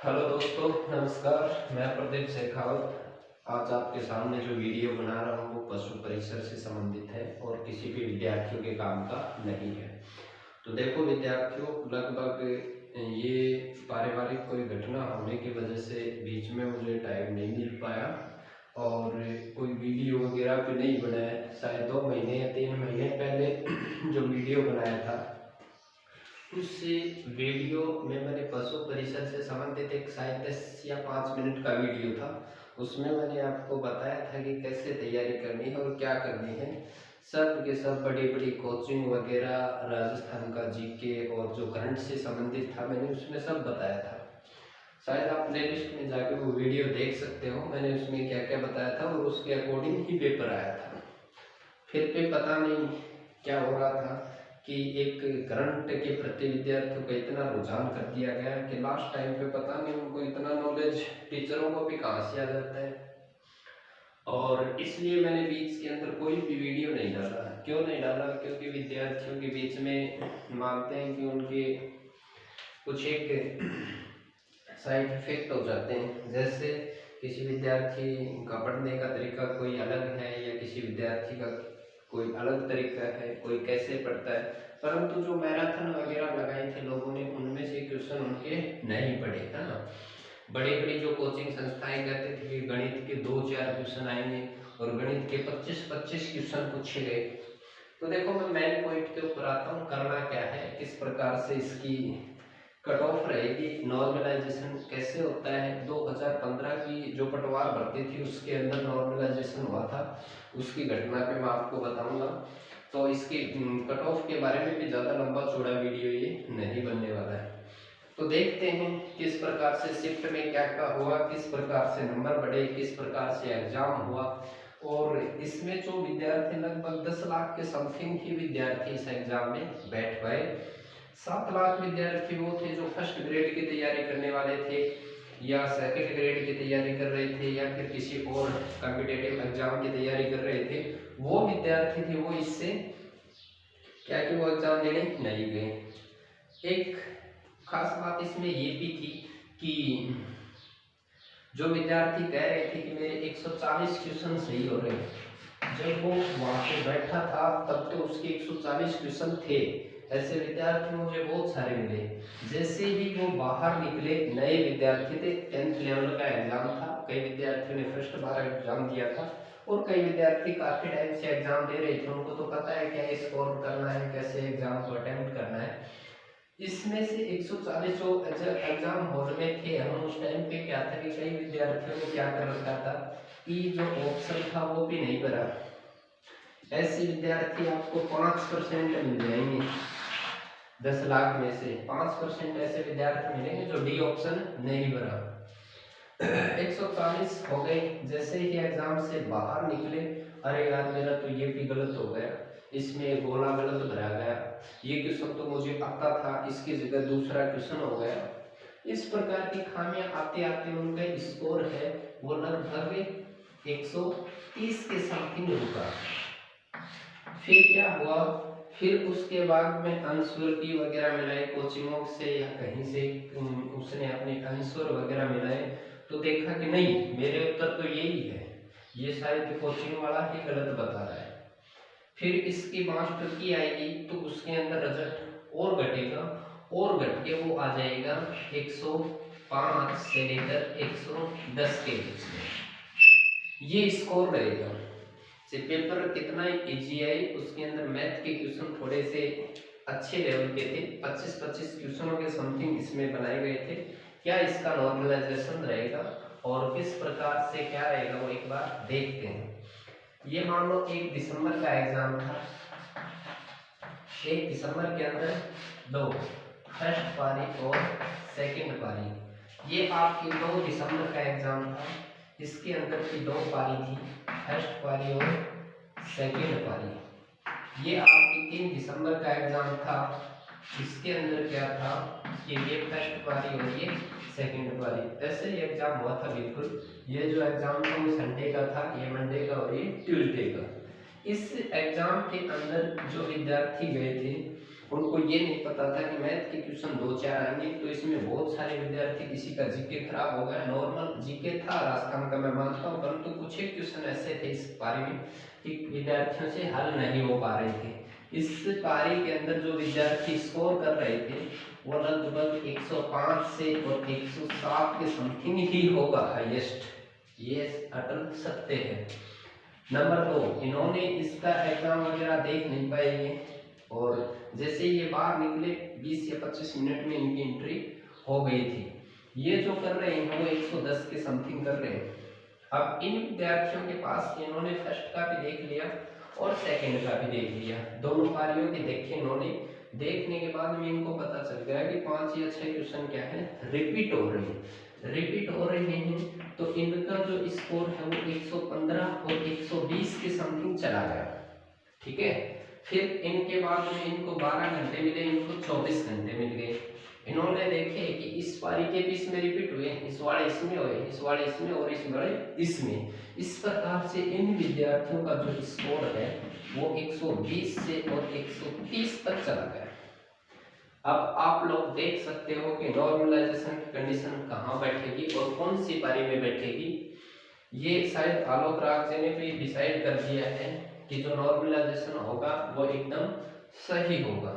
Hello दोस्तों, नमस्कार। मैं प्रदीप शेखावत आज आपके सामने जो वीडियो बना रहा हूँ वो पशु परिसर से संबंधित है और किसी भी विद्यार्थियों के काम का नहीं है। तो देखो विद्यार्थियों, लगभग ये पारिवारिक कोई घटना होने की वजह से बीच में मुझे टाइम नहीं मिल पाया और कोई वीडियो वगैरह भी नहीं बनाया। शायद 2 महीने या 3 महीने पहले जो वीडियो बनाया था उस वीडियो में मैंने पशु परिसर से संबंधित एक शायद 10 या 5 मिनट का वीडियो था। उसमें मैंने आपको बताया था कि कैसे तैयारी करनी है और क्या करनी है। सब के सब बड़ी बड़ी कोचिंग वगैरह, राजस्थान का जीके और जो करंट से संबंधित था, मैंने उसमें सब बताया था। शायद आप प्ले लिस्ट में जाकर वो वीडियो देख सकते हो। मैंने उसमें क्या क्या बताया था और उसके अकॉर्डिंग ही पेपर आया था। फिर भी पता नहीं क्या हो रहा था कि एक करंट के प्रति विद्यार्थियों का इतना रुझान कर दिया गया कि लास्ट टाइम पे पता नहीं उनको इतना नॉलेज टीचरों को भी कहाँ से आ जाता है। और इसलिए मैंने बीच के अंदर कोई भी वीडियो नहीं डाला। क्यों नहीं डाला? क्योंकि विद्यार्थियों के बीच में मानते हैं कि उनके कुछ एक साइड इफेक्ट हो जाते हैं। जैसे किसी विद्यार्थी का पढ़ने का तरीका कोई अलग है या किसी विद्यार्थी का कोई अलग तरीका है, कोई कैसे पढ़ता है। परंतु जो मैराथन वगैरह लगाए थे लोगों ने, उनमें से क्वेश्चन उनके नहीं पढ़े, है ना। बड़ी बड़ी जो कोचिंग संस्थाएं कहते थे कि गणित के 2-4 क्वेश्चन आएंगे और गणित के 25-25 क्वेश्चन पूछे गए। तो देखो, मैं मेन पॉइंट के ऊपर आता हूँ। करना क्या है, किस प्रकार से इसकी कट ऑफ रहेगी, नॉर्मलाइजेशन कैसे होता है। 2015 की जो पटवार भर्ती थी उसके अंदर नॉर्मलाइजेशन हुआ था, उसकी घटना पे मैं आपको बताऊंगा। तो इसकी कट ऑफ के बारे में भी ज़्यादा लंबा चौड़ा वीडियो ये नहीं बनने वाला है। तो देखते हैं किस प्रकार से शिफ्ट में क्या क्या हुआ, किस प्रकार से नंबर बढ़े, किस प्रकार से एग्जाम हुआ। और इसमें जो विद्यार्थी, लगभग 10 लाख के समथिंग ही विद्यार्थी इस एग्जाम में बैठ पाए। 7 लाख विद्यार्थी वो थे जो फर्स्ट ग्रेड की तैयारी करने वाले थे या सेकंड ग्रेड की तैयारी कर रहे थे या फिर किसी और कॉम्पिटिटिव एग्जाम की तैयारी कर रहे थे। वो विद्यार्थी थे वो इससे क्या कि वो एग्जाम देने नहीं गए। एक खास बात इसमें ये भी थी कि जो विद्यार्थी कह रहे थे कि मेरे 140 क्वेश्चन सही हो रहे हैं, जब वो वहां पे बैठा था तब तो उसके 140 क्वेश्चन थे। ऐसे विद्यार्थी मुझे बहुत सारे मिले। जैसे ही वो बाहर निकले, नए विद्यार्थी थे, 10th लेवल का एग्जाम था। कई विद्यार्थियों ने फर्स्ट बार एग्जाम दिया था और कई विद्यार्थी काफी टाइम से एग्जाम दे रहे थे। उनको तो पता है क्या स्कोर करना है, कैसे एग्जाम को अटेम्प्ट करना है। इसमें से 140 जो एग्जाम हॉल में थे, हम उस टाइम पे क्या था कि कई विद्यार्थियों ने क्या कर रखा था कि जो ऑप्शन था वो भी नहीं भरा। ऐसे विद्यार्थी आपको 5% मिल जाएंगे। 10 लाख में से 5% ऐसे विद्यार्थी मिलेंगे जो डी ऑप्शन नहीं भरा। 140 हो गए। जैसे ही एग्जाम से बाहर निकले, अरे यार मेरा तो ये भी गलत हो गया, इसमें गोला गलत भरा गया, ये क्वेश्चन तो मुझे आता था, इसकी जगह दूसरा क्वेश्चन हो गया। इस प्रकार की खामियां आते आते उनका स्कोर है वो लगभग 130 के समथिंग रुका। फिर क्या हुआ, फिर उसके बाद में आंसर की वगैरह मिलाए कोचिंगों से या कहीं से, उसने अपने आंसर वगैरह मिलाए तो देखा कि नहीं, मेरे उत्तर तो यही है, ये शायद कोचिंग वाला ही गलत बता रहा है। फिर इसकी मास्टर की आएगी तो उसके अंदर रिजल्ट और घटेगा और घट के वो आ जाएगा 105 से लेकर 110 के बीच में। ये स्कोर रहेगा। पेपर कितना इजी है, उसके अंदर मैथ के क्वेश्चन थोड़े से अच्छे लेवल के थे। 25-25 क्वेश्चनों के समथिंग इसमें बनाए गए थे। क्या इसका नॉर्मलाइजेशन रहेगा और किस प्रकार से क्या रहेगा वो एक बार देखते हैं। ये मान लो 1 दिसंबर का एग्जाम था। 1 दिसंबर के अंदर दो, फर्स्ट पारी और सेकंड पारी। ये आपकी 2 दिसंबर का एग्जाम था। इसके अंदर की 2 पारी थी, फर्स्ट पारी और सेकंड पारी। ये आपकी 3 दिसंबर का एग्जाम था। इसके अंदर क्या था कि ये फर्स्ट पारी और ये सेकंड पारी। ऐसे ही एग्जाम हुआ था बिल्कुल। ये जो एग्जाम था वो संडे का था, ये मंडे का और ये ट्यूसडे का। इस एग्जाम के अंदर जो विद्यार्थी गए थे उनको ये नहीं पता था कि मैथ के क्वेश्चन 2-4 आएंगे, तो इसमें बहुत सारे विद्यार्थी, किसी का जीके खराब हो गया। नॉर्मल जीके था राजस्थान का, मैं मानता हूँ, परंतु कुछ एक क्वेश्चन ऐसे थे इस पारी में कि विद्यार्थियों से हल नहीं हो पा रहे थे। इस पारी के अंदर जो विद्यार्थी स्कोर कर रहे थे वो लगभग 105 से और 107 के समथिंग ही होगा हाईएस्ट, ये अटल सत्य है। नंबर 2, इन्होंने इसका एग्जाम वगैरह देख नहीं पाए और जैसे ये बाहर निकले 20 या 25 मिनट में इनकी एंट्री हो गई थी। ये जो कर रहे हैं वो 110 के समथिंग कर रहे हैं। अब इन विद्यार्थियों के पास इन्होंने फर्स्ट का भी देख लिया और सेकंड का भी देख लिया, दोनों पारियों के देखे इन्होंने। देखने के बाद में इनको पता चल गया कि 5 या 6 क्वेश्चन क्या है, रिपीट हो रहे हैं। तो इनका जो स्कोर है वो 115 और 120 के समथिंग चला गया। ठीक है, फिर इनके बाद में इनको 12 घंटे मिले, इनको 24 घंटे मिल गए। इन्होंने देखे कि इस पारी के भी इसमें रिपीट हुए, इस वाले इसमें हुए, इस वाले इसमें और इस वाले इसमें। इस प्रकार से इन विद्यार्थियों का जो स्कोर है वो 120 से और 130 तक चला गया। अब आप लोग देख सकते हो कि नॉर्मलाइजेशन की कंडीशन कहाँ बैठेगी और कौन सी पारी में बैठेगी। ये शायद आलोक राग जी ने भी डिसाइड कर दिया है कि जो नॉर्मलाइजेशन होगा वो एकदम सही होगा।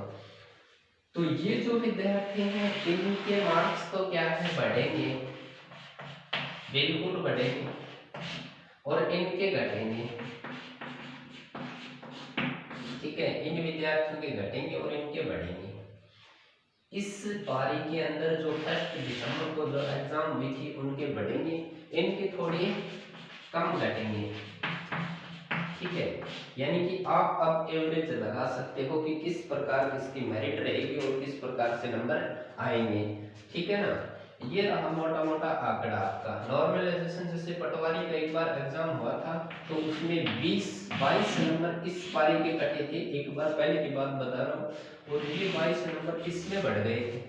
तो ये जो विद्यार्थी हैं इनके मार्क्स तो क्या है, बढ़ेंगे, बिल्कुल बढ़ेंगे, और इनके घटेंगे। ठीक है, इन विद्यार्थियों के घटेंगे और इनके बढ़ेंगे। इस पारी के अंदर जो 1 दिसंबर को जो एग्जाम हुई थी उनके बढ़ेंगे, इनके थोड़े कम घटेंगे। ठीक है, यानी कि आप अब एवरेज लगा सकते हो कि किस प्रकार किसकी मेरिट रहेगी और किस प्रकार से नंबर आएंगे। ठीक है ना, ये रहा मोटा मोटा आंकड़ा आपका। नॉर्मलाइजेशन जैसे पटवारी का एक बार एग्जाम हुआ था तो उसमें 22 नंबर इस पारी के कटे थे, एक बार पहले की बात बता रहा हूँ, और ये 22 नंबर इसमें बढ़ गए थे।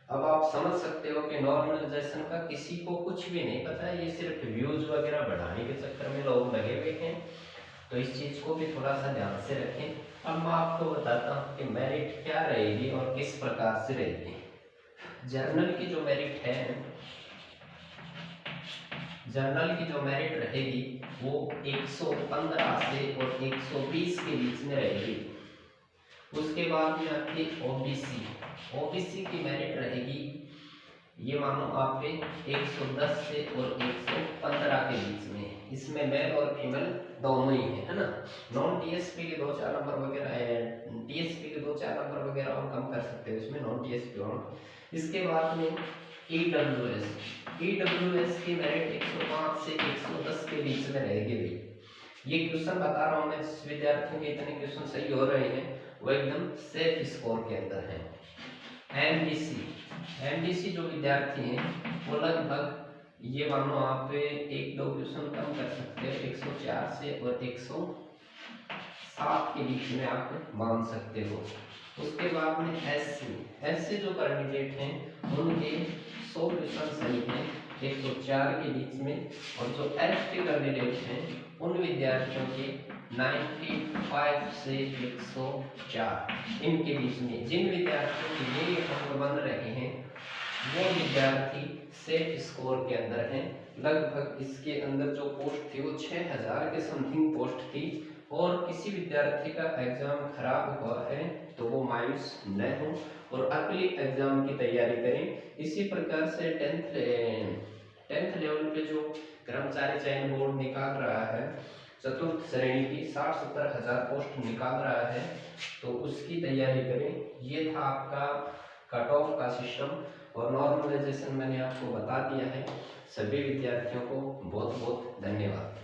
अब आप समझ सकते हो कि नॉर्मलाइजेशन का किसी को कुछ भी नहीं पता है, ये सिर्फ व्यूज वगैरह बढ़ाने के चक्कर में लोग लगे हुए हैं, तो इस चीज को भी थोड़ा सा ध्यान से रखें। अब मैं आपको बताता हूँ कि मेरिट क्या रहेगी और किस प्रकार से रहेगी। जर्नल की जो मेरिट है, जर्नल की जो मेरिट रहेगी वो 115 से और 120 के बीच में रहेगी। उसके बाद में आपकी ओबीसी की मेरिट रहेगी, ये मानो आप 110 से और 115 के बीच में। इसमें मेल और फीमेल दोनों ही है ना। नॉन टीएसपी के 2-4 नंबर वगैरह है, टीएसपी के 2-4 नंबर वगैरह और कम कर सकते हो इसमें, नॉन टीएसपी और। इसके बाद में ईडब्ल्यूएस की मेरिट 105 से 110 के बीच में रहेगी भाई। ये क्वेश्चन बता रहा हूँ मैं, जिस विद्यार्थियों के इतने क्वेश्चन सही हो रहे हैं वो एकदम सेफ स्कोर के अंदर है। एमडीसी जो विद्यार्थी हैं वो लगभग ये मानो आप 1-2 क्वेश्चन कम कर सकते हो, 104 से और 107 के बीच में आप मान सकते हो। उसके बाद में एससी जो कैंडिडेट हैं उनके 100 क्वेश्चन सही हैं 104 के बीच में, और जो एसटी कैंडिडेट हैं उन विद्यार्थियों के 95 से 104 इनके बीच में। जिन विद्यार्थियों के ये अंक बन रहे हैं वो विद्यार्थी सेफ स्कोर के अंदर हैं। लगभग इसके अंदर जो पोस्ट थी वो 6000 के समथिंग पोस्ट थी, और किसी विद्यार्थी का एग्जाम खराब हुआ है तो वो मायूस न हो और अगली एग्जाम की तैयारी करें। इसी प्रकार से 10th लेवल पे जो कर्मचारी चयन बोर्ड निकाल रहा है चतुर्थ श्रेणी की 60-70 हजार पोस्ट निकाल रहा है, तो उसकी तैयारी करें। ये था आपका कट ऑफ का सिस्टम, और नॉर्मलाइजेशन मैंने आपको बता दिया है। सभी विद्यार्थियों को बहुत बहुत धन्यवाद।